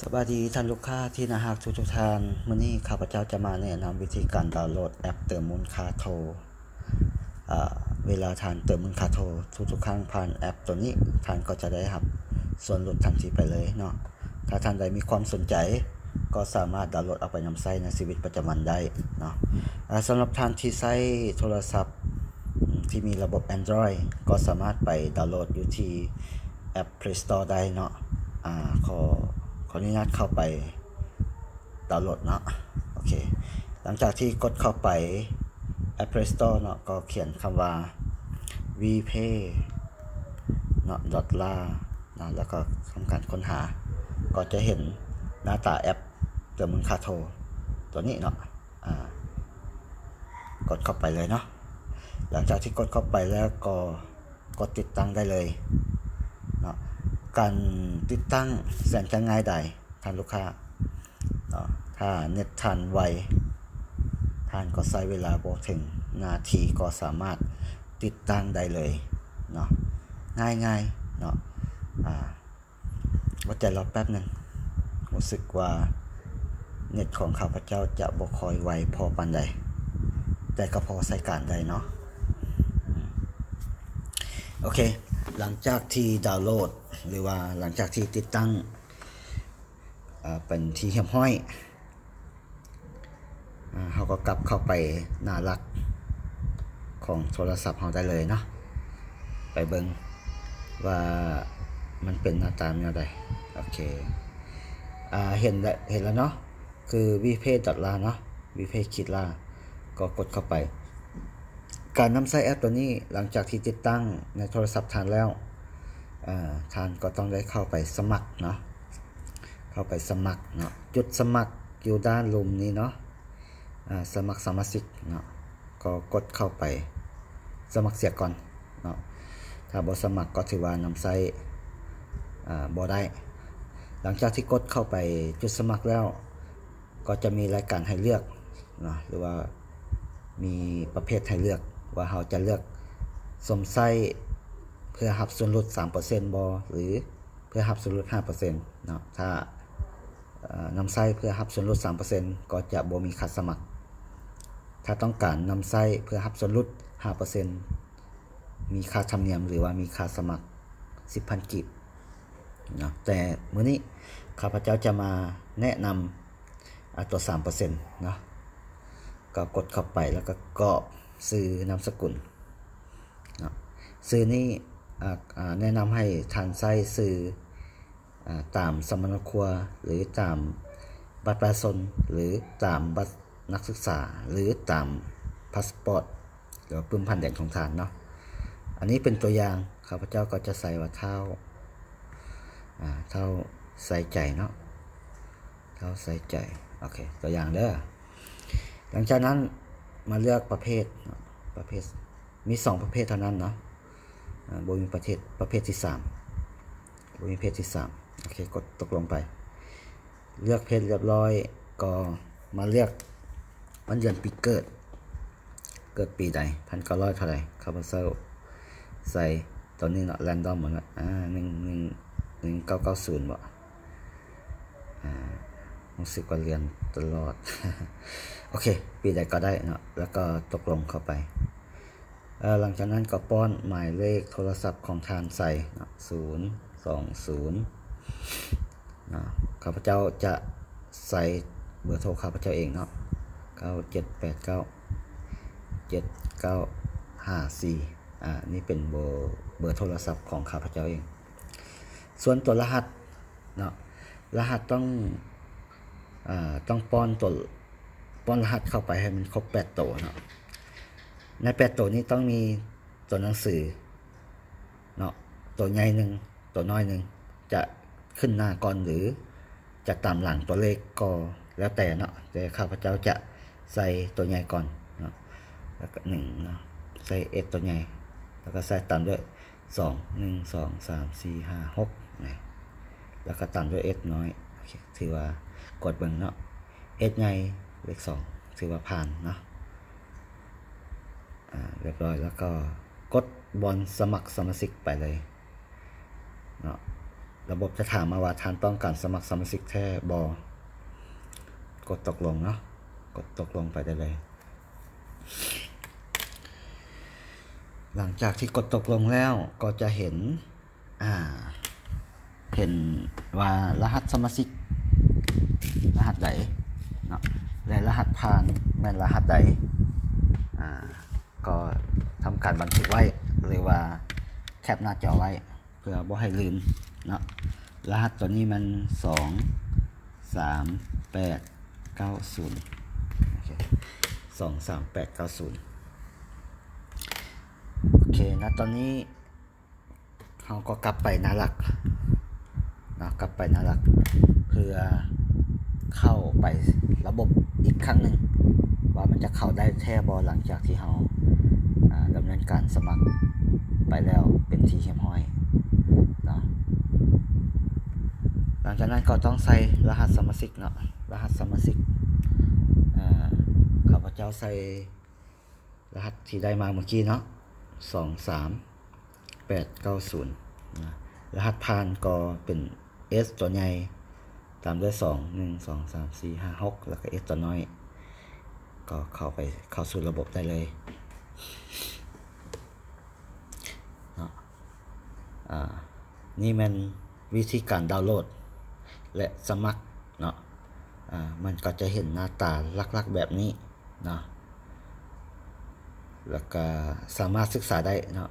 สวัสดีท่านลูกค้าที่น่ารักทุกท่านมื้อนี้ข้าพเจ้าจะมาแนะนำวิธีการดาวน์โหลดแอปเติมมูลค่าโทรเวลาท่านเติมมูลค่าโทรทุกๆครั้งผ่านแอปตัวนี้ท่านก็จะได้รับส่วนลดทันทีไปเลยเนาะถ้าท่านใดมีความสนใจก็สามารถดาวน์โหลดเอาไปนำใช้ในชีวิตประจำวันได้เนาะสำหรับท่านที่ใช้โทรศัพท์ที่มีระบบ Android ก็สามารถไปดาวน์โหลดอยู่ที่แอป Play Store ได้เนาะขออนุญาตเข้าไปดาวน์โหลดเนาะโอเคหลังจากที่กดเข้าไปแอป Play Store เนาะก็เขียนคำว่า vpay เนาะ $นะแล้วก็ทำการค้นหาก็จะเห็นหน้าตาแอปเติมมูลค่าโทรตัวนี้เนาะกดเข้าไปเลยเนาะหลังจากที่กดเข้าไปแล้วก็กดติดตั้งได้เลยเนาะการติดตั้งแสนจะง่ายดายท่านลูกค้าเนาะถ้าเน็ตทันไวท่านก็ใช้เวลาบ่ถึงนาทีก็สามารถติดตั้งได้เลยเนาะง่ายๆเนาะว่าใจรอแป๊บนึงรู้สึกว่าเน็ตของข้าพเจ้าจะบ่ค่อยไวพอปานใดแต่ก็พอใช้การได้เนาะโอเคหลังจากที่ดาวน์โหลดหรือว่าหลังจากที่ติดตั้งเป็นที่เรียบร้อยเขาก็กลับเข้าไปหน้าหลักของโทรศัพท์เราได้เลยเนาะไปเบิ่งว่ามันเป็นหน้าตาแนวใดโอเคเห็นแล้วเนาะคือ vpay.la เนาะ vpay คิดล่าก็กดเข้าไปการนำใช้แอปตัวนี้หลังจากที่ติดตั้งในโทรศัพท์ท่านแล้วท่านก็ต้องได้เข้าไปสมัครเนาะเข้าไปสมัครเนาะจุดสมัครอยู่ด้านลุ่มนี้เนาะสมัครสมาชิกเนาะก็กดเข้าไปสมัครเสียก่อนเนาะถ้าบ่สมัครก็ถือว่านำใช้บ่ได้หลังจากที่กดเข้าไปจุดสมัครแล้วก็จะมีรายการให้เลือกเนาะหรือว่ามีประเภทให้เลือกว่าเราจะเลือกสมไส้เพื่อรับส่วนลด 3% บ่หรือเพื่อรับส่วนลด 5% เนาะถ้านำไส้เพื่อรับส่วนลด 3% ก็จะบ่มีค่าสมัครถ้าต้องการนำไส้เพื่อรับส่วนลด 5% มีค่าธรรมเนียมหรือว่ามีค่าสมัคร 10,000 กีบเนาะแต่มื้อนี้ข้าพเจ้าจะมาแนะนำตัว 3% เนาะก็กดเข้าไปแล้วก็กรอกชื่อนามสกุลเนาะชื่อนี้แนะนำให้ท่านใช้ชื่อตามสมณครัวหรือตามบัตรประชาชนหรือตามบัตรนักศึกษาหรือตามพาสปอร์ตหรือปื้มพันแดงของท่านเนาะอันนี้เป็นตัวอย่างข้าพเจ้าก็จะใส่ว่าเท่าใส่ใจเนาะเท่าใส่ใจโอเคตัวอย่างเด้อหลังจากนั้นมาเลือกประเภทมี2ประเภทเท่านั้นเนาะบ่มีประเภทที่3บ่มีประเภทที่3โอเคกดตกลงไปเลือกเพศเรียบร้อยก็มาเลือกวันเดือนปีเกิดปีใด1900เท่าไหร่ข้าพเจ้าใส่ตอนนี้เนาะแรนดอมหมดละ1990บ่รู้สึกว่าเรียนตลอด โอเคปีใดก็ได้เนาะแล้วก็ตกลงเข้าไปหลังจากนั้นก็ป้อนหมายเลขโทรศัพท์ของท่านใส่เนาะ020เนาะข้าพเจ้าจะใส่เบอร์โทรข้าพเจ้าเองเนาะ97897954นี่เป็นเบอร์โทรศัพท์ของข้าพเจ้าเองส่วนตัวรหัสเนาะรหัสต้องป้อนรหัสเข้าไปให้มันครบ8ตัวเนาะใน8ตัวนี้ต้องมีตัวหนังสือเนาะตัวใหญ่1ตัวน้อย1จะขึ้นหน้าก่อนหรือจะตามหลังตัวเลขก็แล้วแต่เนาะแต่ข้าพเจ้าจะใส่ตัวใหญ่ก่อนเนาะแล้วก็1เนาะใส่ S ตัวใหญ่แล้วก็ใส่ตามด้วย2 1 2 3 4 5 6นะแล้วก็ตามด้วย S น้อยโอเคถือว่ากดเบิ่งเนาะ S ใหญ่เลข2ถือว่าผ่านเนาะเรียบร้อยแล้วก็กดบอลสมัครสมาชิกไปเลยเนาะ ระบบจะถามมาว่าท่านต้องการสมัครสมาชิกแท้บอกดตกลงเนาะกดตกลงไปได้เลยหลังจากที่กดตกลงแล้วก็จะเห็นว่ารหัสสมาชิกรหัสใดเนาะและรหัสผ่านแม่นรหัสใดก็ทำการบันทึกไว้หรือว่าแคปหน้าจอไว้เพื่อบ่ให้ลืมเนาะรหัสตัวนี้มัน23890โอเค23890โอเคนะตอนนี้เราก็กลับไปหน้าหลักเนาะกลับไปหน้าหลักเพื่อเข้าไประบบอีกครั้งหนึ่งว่ามันจะเข้าได้แท้บ่หลังจากที่เราดำเนินการสมัครไปแล้วเป็นที่เรียบร้อยเนาะหลังจากนั้นก็ต้องใส่รหัสสมาชิกเนาะรหัสสมาชิกข้าพเจ้าใส่รหัสที่ได้มาเมื่อกี้เนาะ23890นะรหัสผ่านก็เป็น S ตัวใหญ่ตามด้วย2 1 2 3 4 5 6แล้วก็ S ตัวน้อยก็เข้าสู่ระบบได้เลยเนาะนี่มันวิธีการดาวน์โหลดและสมัครเนาะมันก็จะเห็นหน้าตาลักๆแบบนี้เนาะแล้วก็สามารถศึกษาได้เนาะ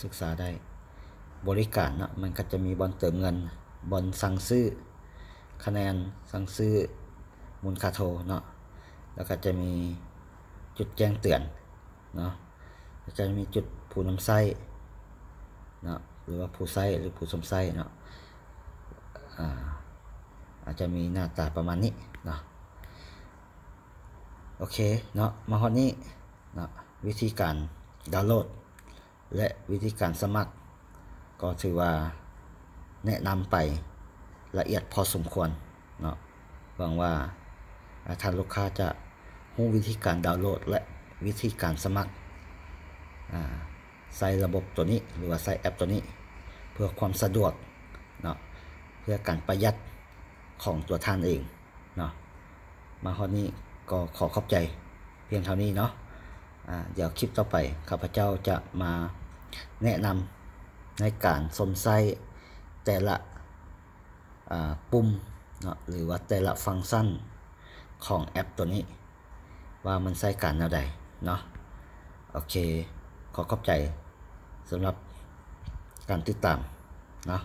ศึกษาได้บริการเนาะมันก็จะมีบอลเติมเงินบอลสั่งซื้อคะแนนสั่งซื้อมูลค่าโทรเนาะแล้วก็จะมีจุดแจ้งเตือนเนาะแล้วจะมีจุดผู้นำไส้เนาะหรือว่าผู้ไส้หรือผู้สมไส้เนาะอาจจะมีหน้าตาประมาณนี้เนาะโอเคเนาะมาฮอดนี้เนาะวิธีการดาวน์โหลดและวิธีการสมัครก็ถือว่าแนะนำไปละเอียดพอสมควรเนาะหวังว่าท่านลูกค้าจะรู้วิธีการดาวน์โหลดและวิธีการสมัครใส่ระบบตัวนี้หรือว่าใส่แอปตัวนี้เพื่อความสะดวกเนาะเพื่อการประหยัดของตัวท่านเองเนาะมาฮอดนี้ก็ขอขอบใจเพียงเท่านี้เนาะเดี๋ยวคลิปต่อไปข้าพเจ้าจะมาแนะนำในการสวมใส่แต่ละปุ่มเนาะหรือว่าแต่ละฟังก์ชันของแอปตัวนี้ว่ามันใช้การแนวใดเนาะโอเคขอขอบใจสำหรับการติดตามเนาะ